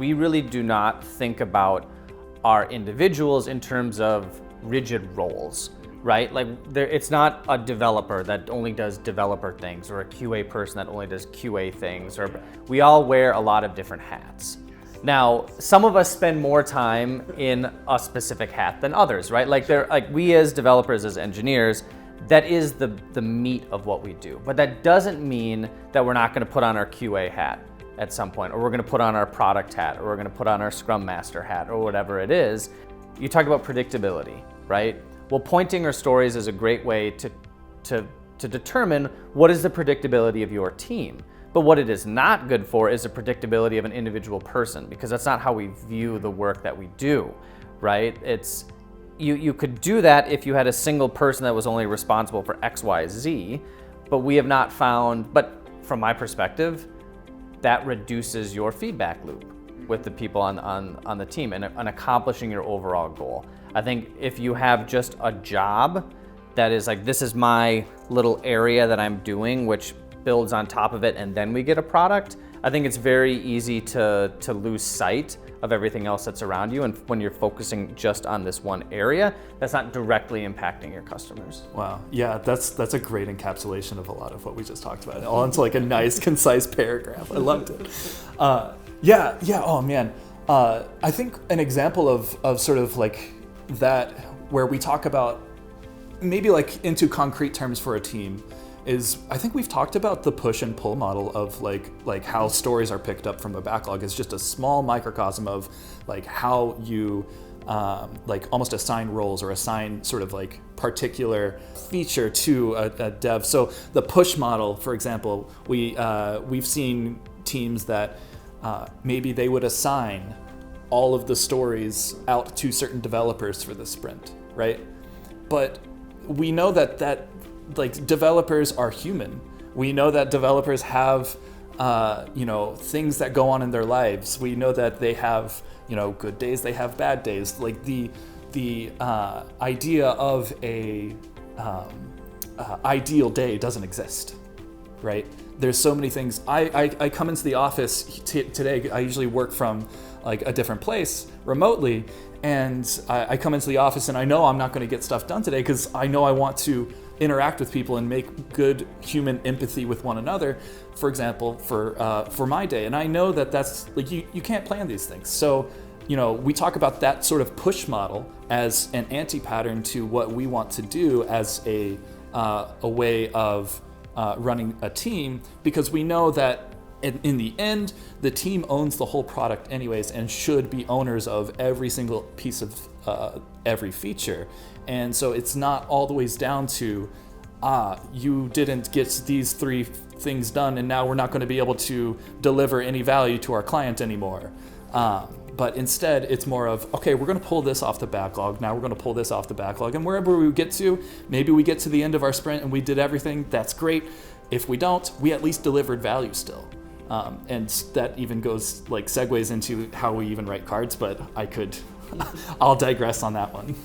we really do not think about our individuals in terms of rigid roles, right? Like it's not a developer that only does developer things, or a QA person that only does QA things, or we all wear a lot of different hats. Now, some of us spend more time in a specific hat than others, right? Like we as developers, as engineers, that is the meat of what we do. But that doesn't mean that we're not gonna put on our QA hat at some point, or we're gonna put on our product hat, or we're gonna put on our Scrum Master hat, or whatever it is. You talk about predictability, right? Well, pointing or stories is a great way to determine what is the predictability of your team. But what it is not good for is the predictability of an individual person, because that's not how we view the work that we do, right? It's you could do that if you had a single person that was only responsible for X, Y, Z, but we have not found, but from my perspective, that reduces your feedback loop with the people on the team and accomplishing your overall goal. I think if you have just a job that is like, this is my little area that I'm doing, which builds on top of it, and then we get a product, I think it's very easy to lose sight of everything else that's around you. And when you're focusing just on this one area, that's not directly impacting your customers. Wow, yeah, that's a great encapsulation of a lot of what we just talked about, all into like a nice, concise paragraph. I loved it. Yeah, oh man. I think an example of sort of like that, where we talk about maybe like into concrete terms for a team, is I think we've talked about the push and pull model of like how stories are picked up from a backlog is just a small microcosm of like how you like almost assign roles or assign sort of like particular feature to a dev. So the push model, for example, we've seen teams that maybe they would assign all of the stories out to certain developers for the sprint, right? But we know that like developers are human. We know that developers have things that go on in their lives. We know that they have good days, they have bad days. Like the idea of a ideal day doesn't exist, right? There's so many things. I come into the office today. I usually work from like a different place remotely, and I come into the office and I know I'm not going to get stuff done today because I know I want to interact with people and make good human empathy with one another, for example, for my day. And I know that that's like, you can't plan these things. So, we talk about that sort of push model as an anti-pattern to what we want to do as a way of running a team, because we know that in the end, the team owns the whole product anyways and should be owners of every single piece of every feature. And so it's not all the ways down to, you didn't get these 3 things done and now we're not going to be able to deliver any value to our client anymore. But instead, it's more of, okay, we're going to pull this off the backlog. Now we're going to pull this off the backlog. And wherever we get to, maybe we get to the end of our sprint and we did everything. That's great. If we don't, we at least delivered value still. And that even segues into how we even write cards, but I'll digress on that one.